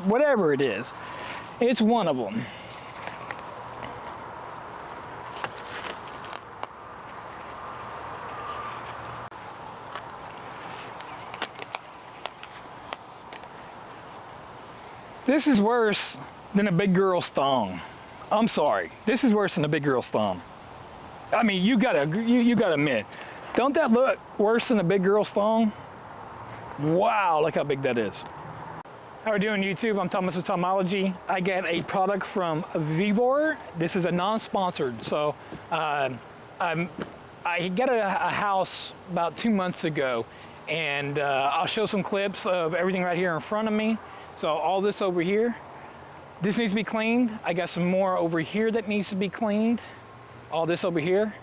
whatever it is. It's one of them. This is worse than a big girl's thong. I'm sorry. This is worse than a big girl's thong. I mean, you gotta admit, don't that look worse than a big girl's thong? Wow, look how big that is. How are we doing, YouTube? I'm Thomas with Tomology. I got a product from Vevor. This is a non-sponsored. So I got a house about 2 months ago, and I'll show some clips of everything right here in front of me. So all this over here, this needs to be cleaned. I got some more over here that needs to be cleaned. All this over here.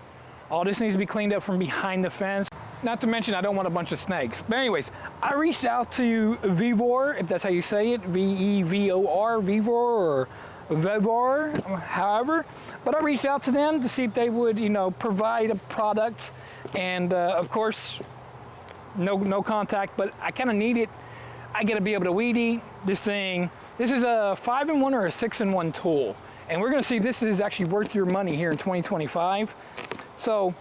All this needs to be cleaned up from behind the fence. Not to mention, I don't want a bunch of snakes. But anyways, I reached out to Vevor, if that's how you say it, V-E-V-O-R, Vevor, or Vevor, however. But I reached out to them to see if they would, you know, provide a product. And of course, no contact, but I kind of need it. I gotta be able to weed eat this thing. This is a 5-in-1 or a 6-in-1 tool. And we're gonna see if this is actually worth your money here in 2025. So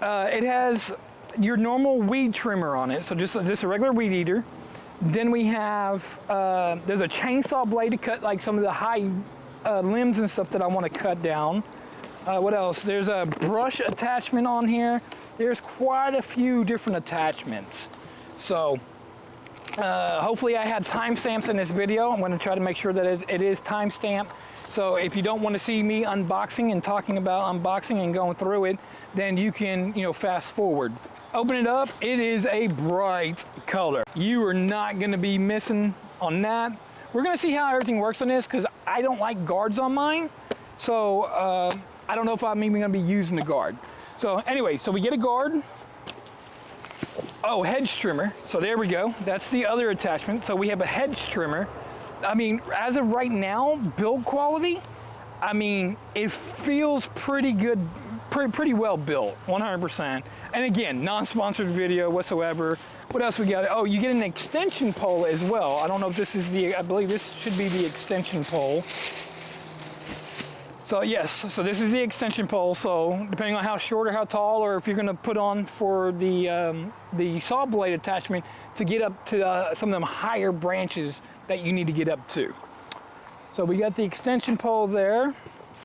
it has your normal weed trimmer on it. So just a regular weed eater. Then we have, there's a chainsaw blade to cut like some of the high limbs and stuff that I wanna cut down. What else? There's a brush attachment on here. There's quite a few different attachments. So, hopefully I had timestamps in this video. I'm going to try to make sure that it is timestamped. So if you don't want to see me unboxing and talking about unboxing and going through it, then you can, you know, fast forward. Open it up. It is a bright color. You are not going to be missing on that. We're going to see how everything works on this because I don't like guards on mine. So I don't know if I'm even going to be using the guard. So anyway, so we get a guard. Oh, hedge trimmer. So there we go. That's the other attachment. So we have a hedge trimmer. I mean, as of right now, build quality, I mean, it feels pretty good, pretty well built, 100%. And again, non-sponsored video whatsoever. What else we got? Oh, you get an extension pole as well. I don't know if this is I believe this should be the extension pole. So yes, so this is the extension pole. So depending on how short or how tall, or if you're going to put on for the saw blade attachment to get up to some of them higher branches that you need to get up to. So we got the extension pole there.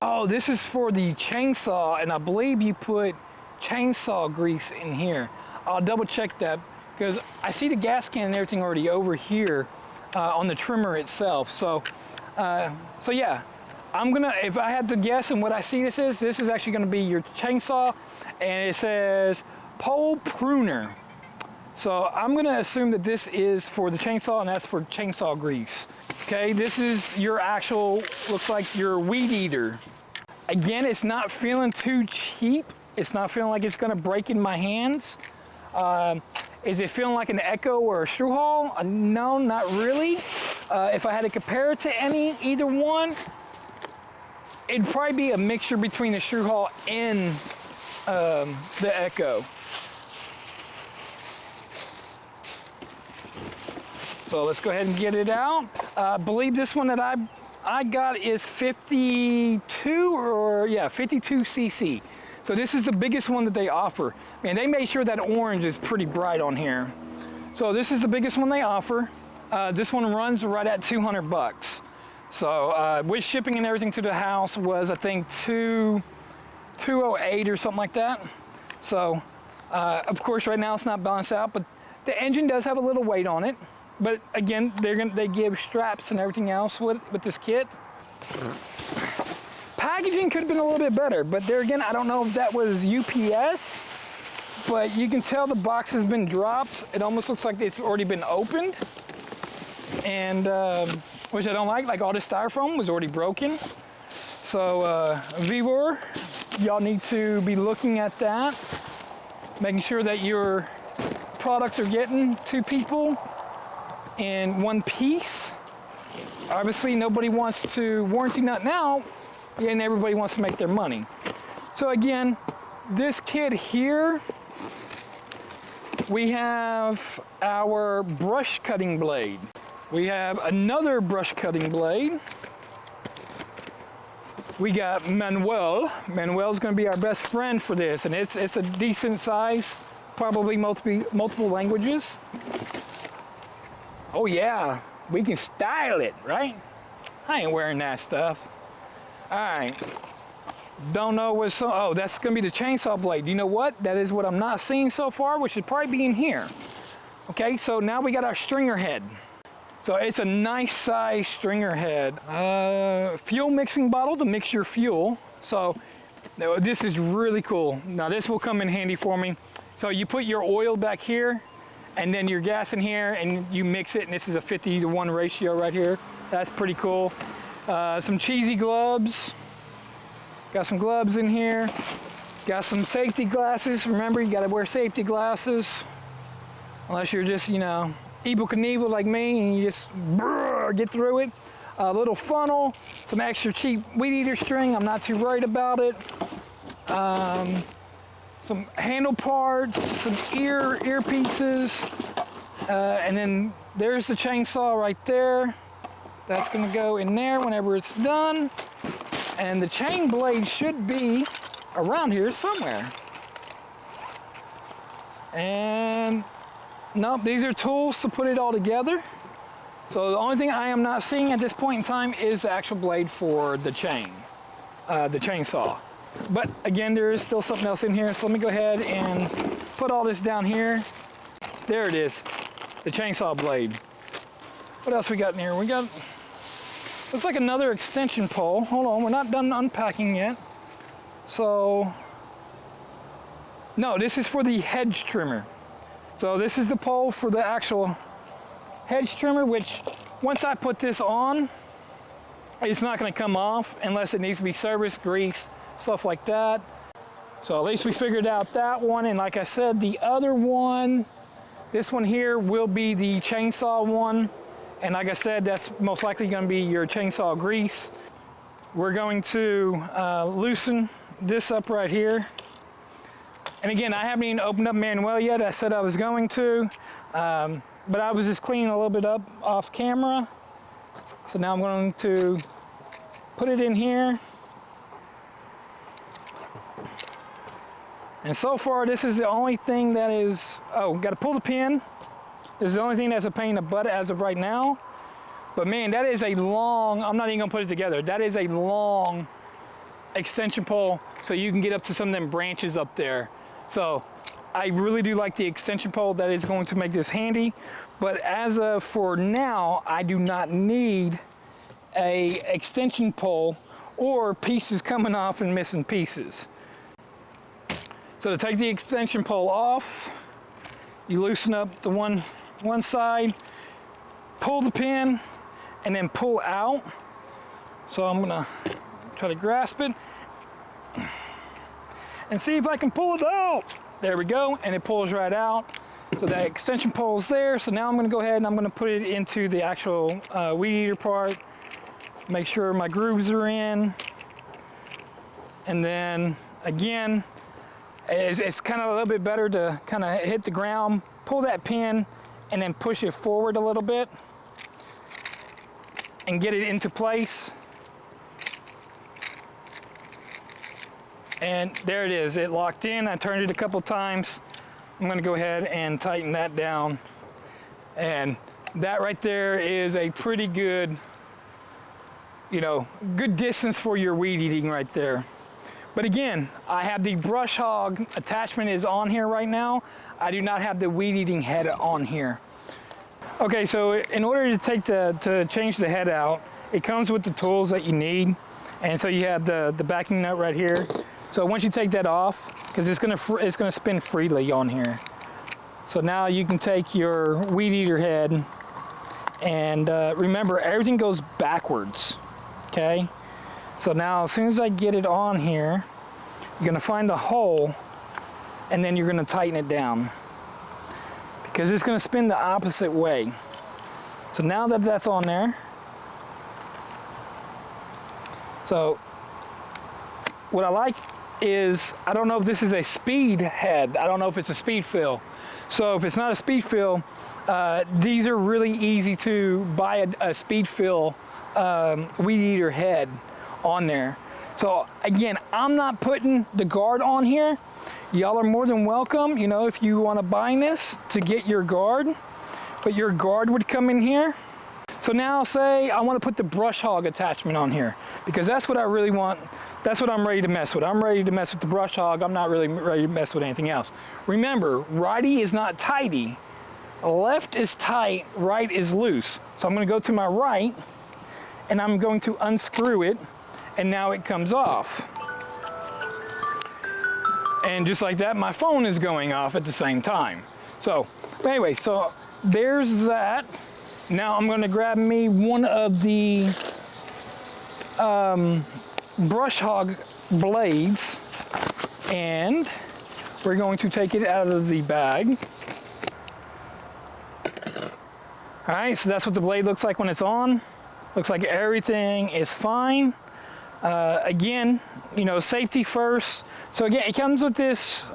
Oh, this is for the chainsaw, and I believe you put chainsaw grease in here. I'll double check that because I see the gas can and everything already over here on the trimmer itself. So yeah. I'm gonna, if I had to guess and what I see this is actually gonna be your chainsaw, and it says pole pruner. So I'm gonna assume that this is for the chainsaw, and that's for chainsaw grease. Okay, this is your actual, looks like your weed eater. Again, it's not feeling too cheap. It's not feeling like it's gonna break in my hands. Is it feeling like an Echo or a Struhal? No, not really. If I had to compare it to either one, it'd probably be a mixture between the Struhal and the Echo. So let's go ahead and get it out. I believe this one that I got is 52 cc. So this is the biggest one that they offer. And they made sure that orange is pretty bright on here. So this is the biggest one they offer. This one runs right at 200 bucks. So with shipping and everything to the house was, I think, $208 or something like that. So of course right now it's not balanced out, but the engine does have a little weight on it. But again, they give straps and everything else with this kit. Packaging could have been a little bit better, but there again, I don't know if that was UPS, but you can tell the box has been dropped. It almost looks like it's already been opened. And which I don't like all the styrofoam was already broken. So Vevor, y'all need to be looking at that, making sure that your products are getting to people in one piece. Obviously nobody wants to warranty nothing out, and everybody wants to make their money. So again, this kit here, we have our brush cutting blade. We have another brush cutting blade. We got Manuel. Manuel's going to be our best friend for this, and it's a decent size, probably multiple languages. Oh yeah, we can style it, right? I ain't wearing that stuff. All right. Don't know what's oh, that's going to be the chainsaw blade. You know what? That is what I'm not seeing so far, which should probably be in here. Okay, so now we got our stringer head. So it's a nice size stringer head. Fuel mixing bottle to mix your fuel. So this is really cool. Now this will come in handy for me. So you put your oil back here and then your gas in here and you mix it, and this is a 50-to-1 ratio right here. That's pretty cool. Some cheesy gloves. Got some gloves in here. Got some safety glasses. Remember, you gotta wear safety glasses. Unless you're just, you know, Evel Knievel like me and you just get through it. A little funnel, some extra cheap weed eater string. I'm not too worried about it. Some handle parts, some earpieces, and then there's the chainsaw right there. That's gonna go in there whenever it's done. And the chain blade should be around here somewhere. And nope, these are tools to put it all together. So the only thing I am not seeing at this point in time is the actual blade for the chainsaw. But again, there is still something else in here. So let me go ahead and put all this down here. There it is, the chainsaw blade. What else we got in here? We got, looks like another extension pole. Hold on, we're not done unpacking yet. So, no, this is for the hedge trimmer. So this is the pole for the actual hedge trimmer, which once I put this on, it's not going to come off unless it needs to be serviced, greased, stuff like that. So at least we figured out that one. And like I said, the other one, this one here will be the chainsaw one. And like I said, that's most likely going to be your chainsaw grease. We're going to loosen this up right here. And again, I haven't even opened up Manuel yet. I said I was going to, but I was just cleaning a little bit up off camera. So now I'm going to put it in here. And so far, this is the only thing that is, oh, got to pull the pin. This is the only thing that's a pain in the butt as of right now. But man, that is a long, I'm not even gonna put it together. That is a long extension pole so you can get up to some of them branches up there. So I really do like the extension pole. That is going to make this handy. But as of for now, I do not need a extension pole or pieces coming off and missing pieces. So to take the extension pole off, you loosen up the one side, pull the pin, and then pull out. So I'm gonna try to grasp it and see if I can pull it out. There we go, and it pulls right out. So that extension pole is there. So now I'm gonna go ahead and I'm gonna put it into the actual weed eater part. Make sure my grooves are in. And then again, it's kind of a little bit better to kind of hit the ground, pull that pin, and then push it forward a little bit and get it into place. And there it is, it locked in. I turned it a couple times. I'm gonna go ahead and tighten that down. And that right there is a pretty good, you know, good distance for your weed eating right there. But again, I have the brush hog attachment is on here right now. I do not have the weed eating head on here. Okay, so in order to change the head out, it comes with the tools that you need. And so you have the backing nut right here. So once you take that off, because it's gonna spin freely on here. So now you can take your weed eater head, and remember, everything goes backwards, okay? So now as soon as I get it on here, you're gonna find the hole, and then you're gonna tighten it down, because it's gonna spin the opposite way. So now that that's on there, so what I like is, I don't know if this is a speed head. I don't know if it's a speed fill. So if it's not a speed fill, these are really easy to buy a speed fill weed eater head on there. So again, I'm not putting the guard on here. Y'all are more than welcome, you know, if you want to buy this to get your guard, but your guard would come in here. So now say I want to put the brush hog attachment on here, because that's what I really want. That's what I'm ready to mess with. I'm ready to mess with the brush hog. I'm not really ready to mess with anything else. Remember, righty is not tighty. Left is tight, right is loose. So I'm going to go to my right and I'm going to unscrew it, and now it comes off. And just like that, my phone is going off at the same time. So anyway, so there's that. Now I'm going to grab me one of the brush hog blades, and we're going to take it out of the bag. All right, so that's what the blade looks like when it's on. Looks like everything is fine. Again, you know, safety first. So again, it comes with this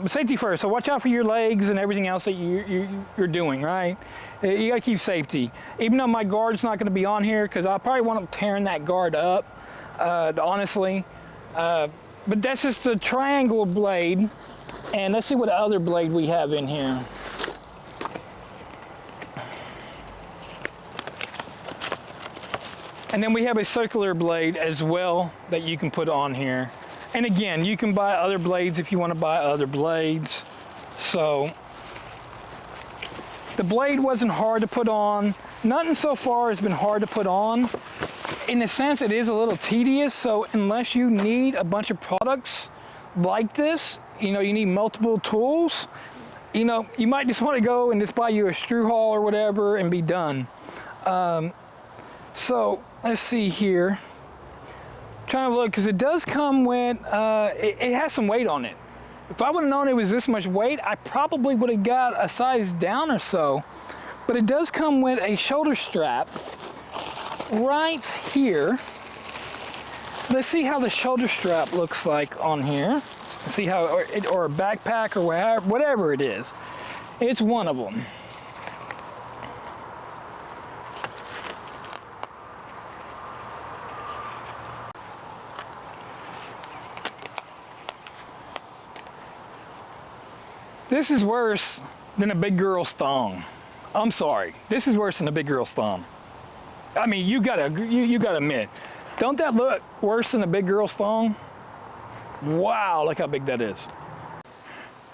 safety first. So watch out for your legs and everything else that you're doing, right? You gotta keep safety. Even though my guard's not gonna be on here, because I probably want to tearing that guard up, honestly. But that's just a triangle blade. And let's see what other blade we have in here. And then we have a circular blade as well that you can put on here. And again, you can buy other blades if you want to buy other blades. So the blade wasn't hard to put on. Nothing so far has been hard to put on. In a sense, it is a little tedious. So unless you need a bunch of products like this, you know, you need multiple tools, you know, you might just want to go and just buy you a screw haul or whatever and be done. So let's see here. Trying to look, because it does come with, it has some weight on it. If I would have known it was this much weight, I probably would have got a size down or so. But it does come with a shoulder strap right here. Let's see how the shoulder strap looks like on here. Let's see how, or a backpack or whatever it is. It's one of them. This is worse than a big girl's thong. I'm sorry. This is worse than a big girl's thong. I mean, you gotta admit, don't that look worse than a big girl's thong? Wow, look how big that is.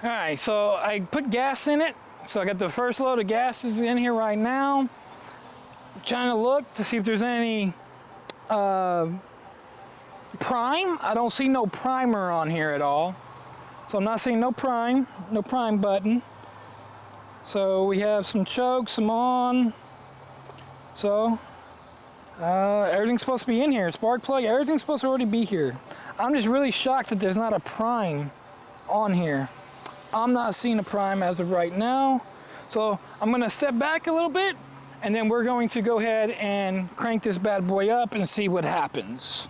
All right, so I put gas in it. So I got the first load of gas is in here right now. I'm trying to look to see if there's any prime. I don't see no primer on here at all. So I'm not seeing no prime button. So we have some chokes, some on. So everything's supposed to be in here. Spark plug, everything's supposed to already be here. I'm just really shocked that there's not a prime on here. I'm not seeing a prime as of right now. So I'm gonna step back a little bit, and then we're going to go ahead and crank this bad boy up and see what happens.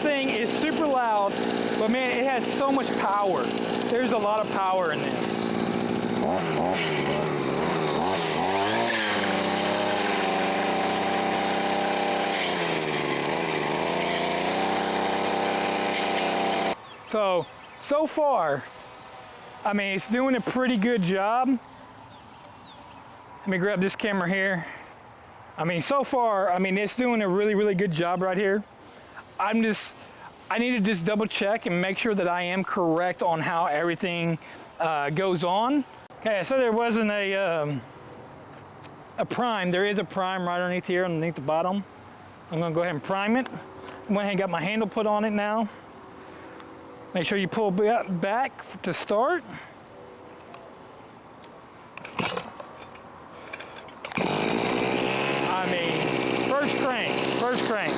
Thing is super loud, but man, it has so much power. There's a lot of power in this. So far, I mean, it's doing a pretty good job. Let me grab this camera here. I mean, so far, I mean, it's doing a really, really good job right here. I need to just double check and make sure that I am correct on how everything goes on. Okay, so there wasn't a prime. There is a prime right underneath here, underneath the bottom. I'm gonna go ahead and prime it. I went ahead and got my handle put on it now. Make sure you pull back to start. I mean, first crank.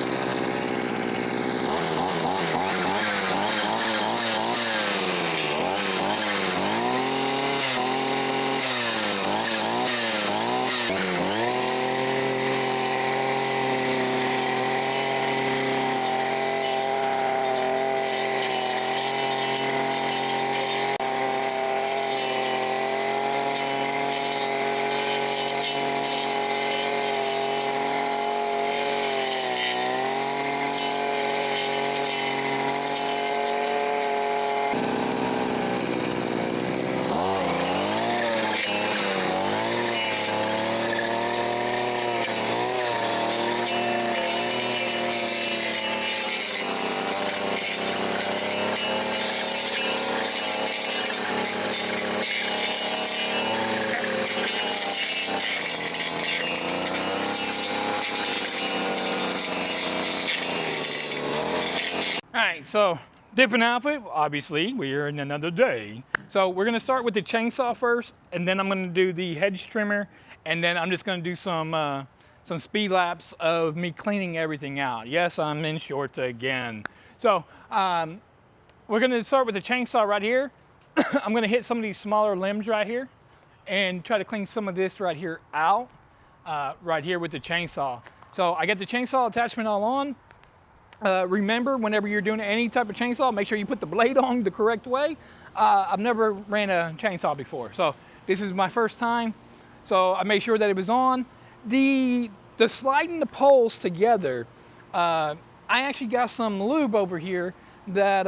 All right, so different outfit. Obviously, we are in another day. So we're gonna start with the chainsaw first, and then I'm gonna do the hedge trimmer, and then I'm just gonna do some speed laps of me cleaning everything out. Yes, I'm in shorts again. So we're gonna start with the chainsaw right here. I'm gonna hit some of these smaller limbs right here, and try to clean some of this right here out, right here with the chainsaw. So I got the chainsaw attachment all on. Remember, whenever you're doing any type of chainsaw, make sure you put the blade on the correct way. I've never ran a chainsaw before, so this is my first time. So I made sure that it was on. The sliding the poles together, I actually got some lube over here that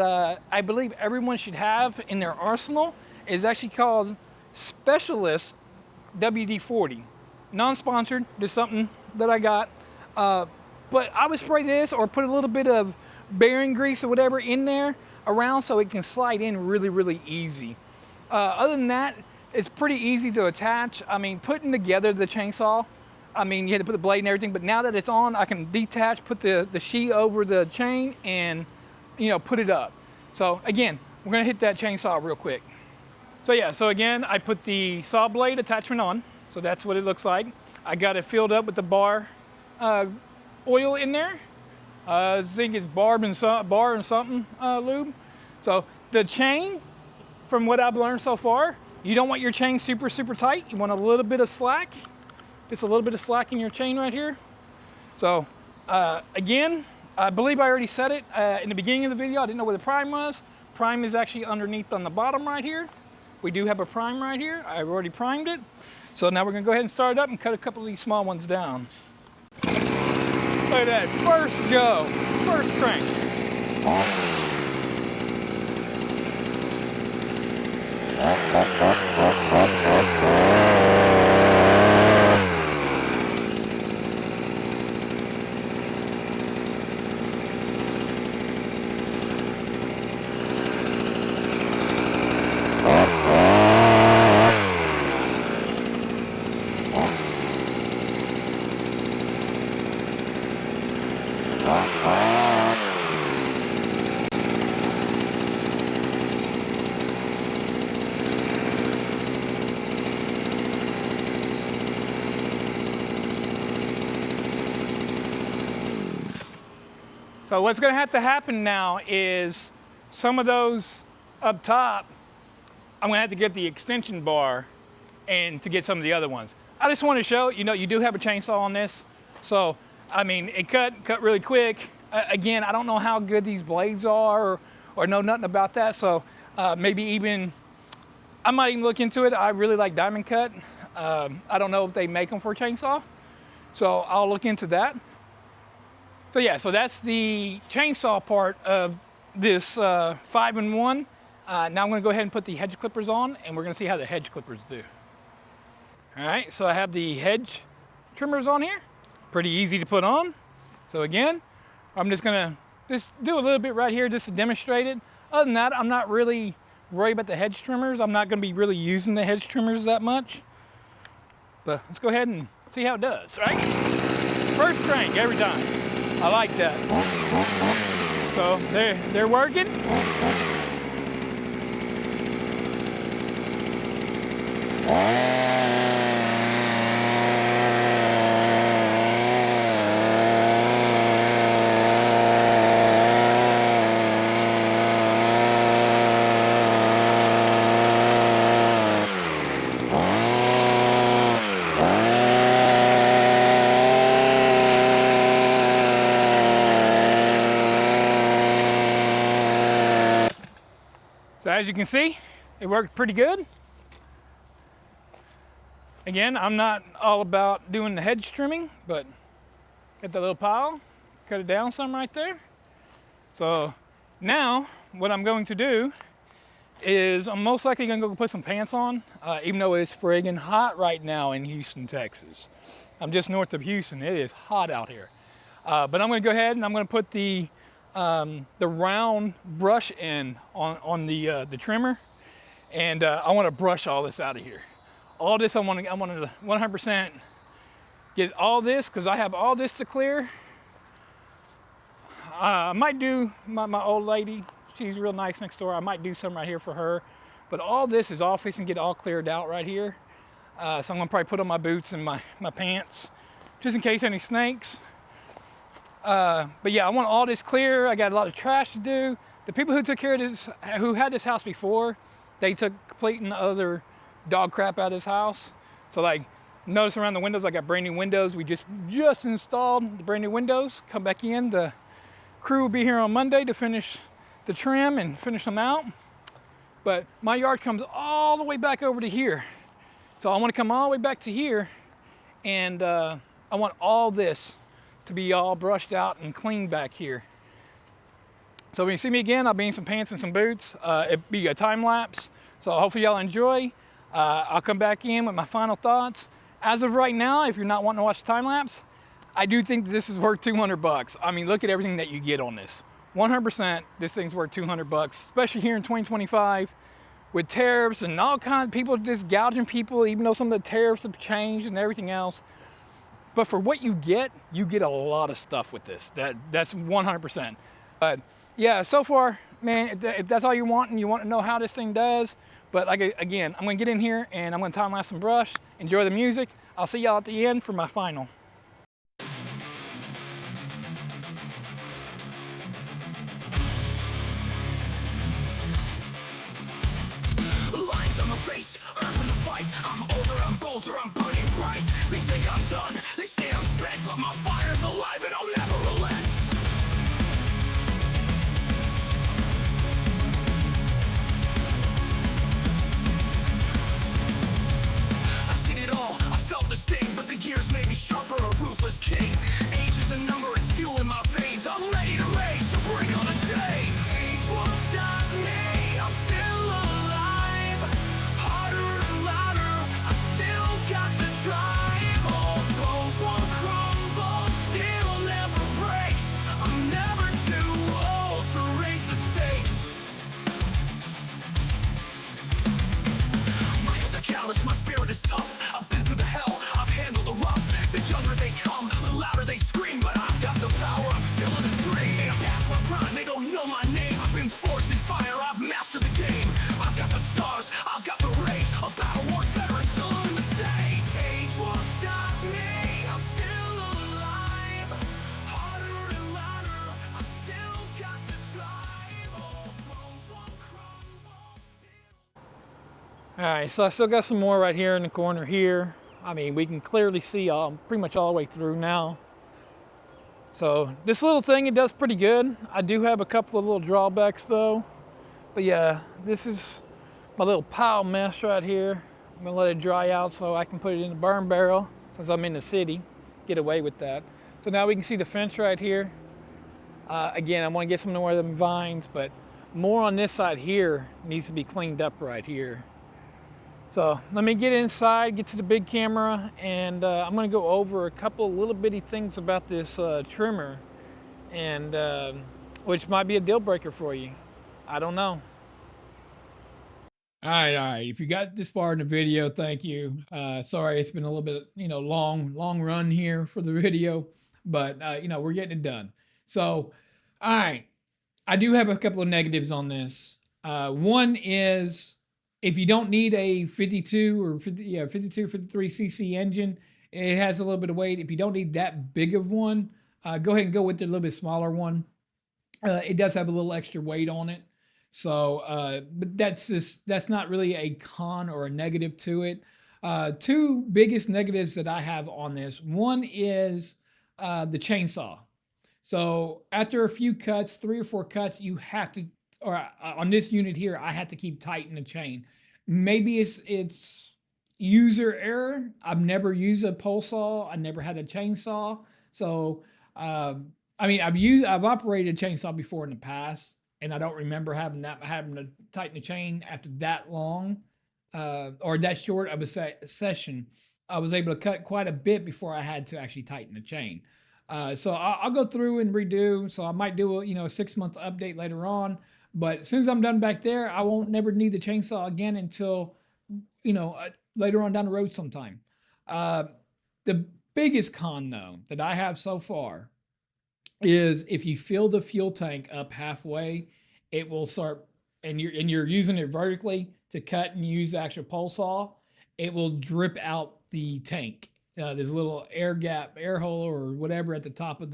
I believe everyone should have in their arsenal. Is actually called Specialist WD-40. Non-sponsored, just something that I got. But I would spray this or put a little bit of bearing grease or whatever in there around so it can slide in really, really easy. Other than that, it's pretty easy to attach. I mean, putting together the chainsaw, I mean, you had to put the blade and everything, but now that it's on, I can detach, put the sheet over the chain and, you know, put it up. So again, we're gonna hit that chainsaw real quick. So yeah, so again, I put the saw blade attachment on. So that's what it looks like. I got it filled up with the bar oil in there. I think it's bar and something lube. So the chain, from what I've learned so far, you don't want your chain super, super tight. You want a little bit of slack, just a little bit of slack in your chain right here. So again, I believe I already said it in the beginning of the video. I didn't know where the prime was. Prime is actually underneath on the bottom right here. We do have a prime right here. I've already primed it. So now we're gonna go ahead and start it up and cut a couple of these small ones down. Look at that, first go, first crank. So what's gonna have to happen now is some of those up top, I'm gonna have to get the extension bar and to get some of the other ones. I just want to show, you know, you do have a chainsaw on this. So, I mean, it cut really quick. Again, I don't know how good these blades are or know nothing about that. So maybe even, I might even look into it. I really like diamond cut. I don't know if they make them for a chainsaw. So I'll look into that. So yeah, so that's the chainsaw part of this 5-in-1. Now I'm gonna go ahead and put the hedge clippers on and we're gonna see how the hedge clippers do. All right, so I have the hedge trimmers on here. Pretty easy to put on. So again, I'm just gonna do a little bit right here just to demonstrate it. Other than that, I'm not really worried about the hedge trimmers. I'm not gonna be really using the hedge trimmers that much. But let's go ahead and see how it does, right? First crank every time. I like that. So they're working. So as you can see, it worked pretty good. Again, I'm not all about doing the hedge trimming, but get that little pile, cut it down some right there. So now what I'm going to do is I'm most likely gonna go put some pants on, even though it's friggin' hot right now in Houston, Texas. I'm just north of Houston. It is hot out here. But I'm gonna go ahead and I'm gonna put the round brush end on the trimmer, and I want to brush all this out of here. All this I want to 100% get all this, because I have all this to clear. I might do my old lady. She's real nice next door. I might do some right here for her. But all this is all fixing to get all cleared out right here. So I'm gonna probably put on my boots and my pants, just in case any snakes. But yeah, I want all this clear. I got a lot of trash to do. The people who took care of this, who had this house before, they took complete and utter dog crap out of this house. So like, notice around the windows, I got brand new windows. We just installed the brand new windows. Come back in, the crew will be here on Monday to finish the trim and finish them out. But my yard comes all the way back over to here. So I want to come all the way back to here, and I want all this to be all brushed out and clean back here. So when you see me again, I'll be in some pants and some boots. It'll be a time lapse. So hopefully y'all enjoy. I'll come back in with my final thoughts. As of right now, if you're not wanting to watch the time lapse, I do think this is worth 200 bucks. I mean, look at everything that you get on this. 100%, this thing's worth 200 bucks, especially here in 2025 with tariffs and all kinds of people just gouging people, even though some of the tariffs have changed and everything else. But for what you get a lot of stuff with this. That's 100%. But yeah, so far, man, if that's all you want and you want to know how this thing does, but like, again, I'm gonna get in here and I'm gonna time lapse some brush, enjoy the music. I'll see y'all at the end for my final. Lines on my face, earth in the fight. I'm older, I'm bolder, I'm burning bright. They think I'm done, they say I'm spent, but my fire's alive and I'll never relent. I've seen it all, I felt the sting, but the gears made me sharper, a ruthless king. Age is a number, it's fuel in my veins. I'm ready to rage, so bring on the chains. Age won't stop me, I'm still alive. Harder and louder, I still got the drive. All bones won't crumble, steel never breaks. I'm never too old to raise the stakes. My hands are callous, my spirit is tough. I've been through the hell, I've handled the rough. The younger they come, the louder they scream, but I've got the power, I'm still in the dream. Say I'm past my prime, they don't know my name. I've been forged in fire, I've mastered the game. I've got the stars, I've got the rage. A battle-worn veteran, still on the stage. Age won't stop me, I'm still alive. Harder and louder, I still got the drive. All bones won't crumble, still. All right, so I still got some more right here in the corner here. I mean, we can clearly see pretty much all the way through now. So this little thing, it does pretty good. I do have a couple of little drawbacks though. But yeah, this is my little pile mess right here. I'm gonna let it dry out so I can put it in the burn barrel since I'm in the city, get away with that. So now we can see the fence right here. Again, I wanna get some more of them vines, but more on this side here needs to be cleaned up right here. So let me get inside, get to the big camera, and I'm gonna go over a couple little bitty things about this trimmer, and which might be a deal breaker for you. I don't know. All right. If you got this far in the video, thank you. Sorry, it's been a little bit, long run here for the video, but we're getting it done. So, all right, I do have a couple of negatives on this. One is, if you don't need a 52 or 53 cc engine, it has a little bit of weight. If you don't need that big of one, go ahead and go with the little bit smaller one. It does have a little extra weight on it. So, but that's not really a con or a negative to it. Two biggest negatives that I have on this. One is the chainsaw. So after a few cuts, 3 or 4 cuts, you have to, or on this unit here, I had to keep tightening the chain. Maybe it's user error. I've never used a pole saw. I never had a chainsaw. So, I mean, I've operated a chainsaw before in the past, and I don't remember having to tighten the chain after that long, or that short of a session. I was able to cut quite a bit before I had to actually tighten the chain. So I'll go through and redo. So I might do a 6-month update later on. But as soon as I'm done back there, I won't never need the chainsaw again until later on down the road sometime. The biggest con though that I have so far is if you fill the fuel tank up halfway, it will start, and you're using it vertically to cut and use the actual pole saw, it will drip out the tank. There's a little air gap, air hole, or whatever at the top of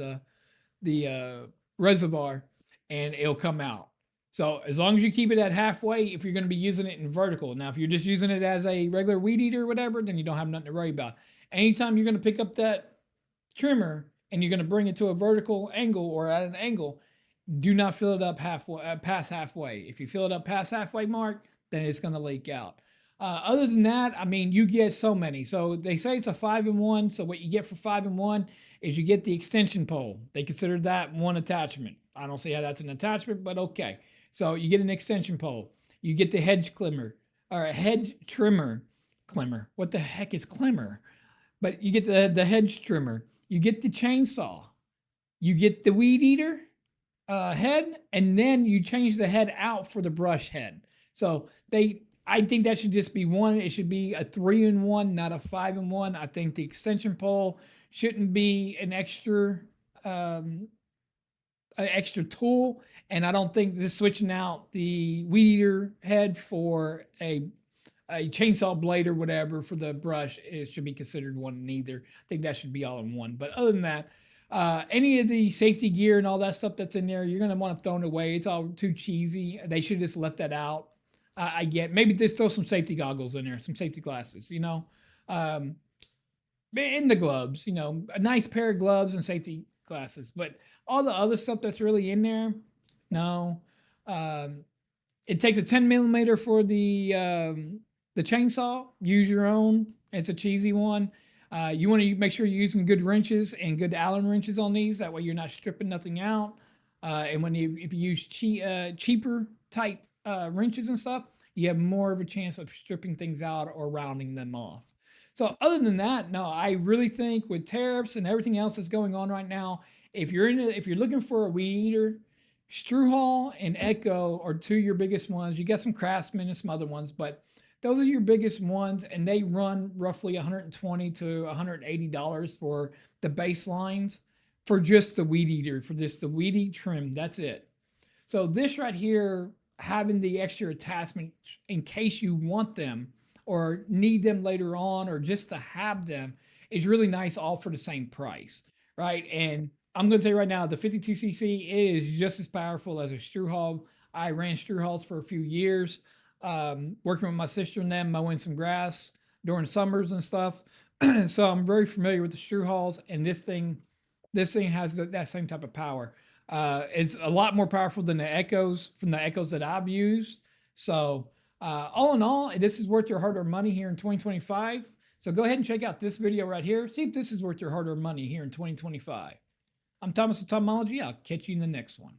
the reservoir, and it'll come out. So as long as you keep it at halfway, if you're going to be using it in vertical. Now, if you're just using it as a regular weed eater or whatever, then you don't have nothing to worry about. Anytime you're going to pick up that trimmer and you're going to bring it to a vertical angle or at an angle, do not fill it up past halfway. If you fill it up past halfway mark, then it's going to leak out. Other than that, I mean, you get so many. So they say it's a 5-in-1. So what you get for 5-in-1 is you get the extension pole. They consider that one attachment. I don't see how that's an attachment, but okay. So you get an extension pole. You get the hedge climber or a hedge trimmer. Climber. What the heck is climber? But you get the hedge trimmer. You get the chainsaw. You get the weed eater head, and then you change the head out for the brush head. So I think that should just be one. It should be a 3-in-1, not a 5-in-1. I think the extension pole shouldn't be an extra tool, and I don't think this switching out the weed eater head for a chainsaw blade or whatever for the brush, it should be considered one neither. I think that should be all in one. But other than that, any of the safety gear and all that stuff that's in there, you're going to want to throw it away. It's all too cheesy. They should just left that out. I get maybe there's still some safety goggles in there, some safety glasses, in the gloves, a nice pair of gloves and safety glasses. But all the other stuff that's really in there, no. It takes a 10mm for the chainsaw. Use your own. It's a cheesy one. You want to make sure you're using good wrenches and good Allen wrenches on these. That way you're not stripping nothing out. And if you use cheaper type wrenches and stuff, you have more of a chance of stripping things out or rounding them off. So other than that, no, I really think with tariffs and everything else that's going on right now, if you're looking for a weed eater, Struhall and Echo are two of your biggest ones. You got some Craftsman and some other ones, but those are your biggest ones, and they run roughly $120 to $180 for the baselines for just the weed eater, for just the weed eat trim. That's it. So this right here, having the extra attachment in case you want them or need them later on or just to have them, is really nice, all for the same price, right? And I'm going to tell you right now, the 52cc, it is just as powerful as a Struhall. I ran Struhalls for a few years, working with my sister and them, mowing some grass during summers and stuff. So I'm very familiar with the Struhalls, and this thing has that same type of power. It's a lot more powerful than the Echoes, from the Echoes that I've used. So all in all, this is worth your hard-earned money here in 2025. So go ahead and check out this video right here. See if this is worth your hard-earned money here in 2025. I'm Thomas of Tomology. I'll catch you in the next one.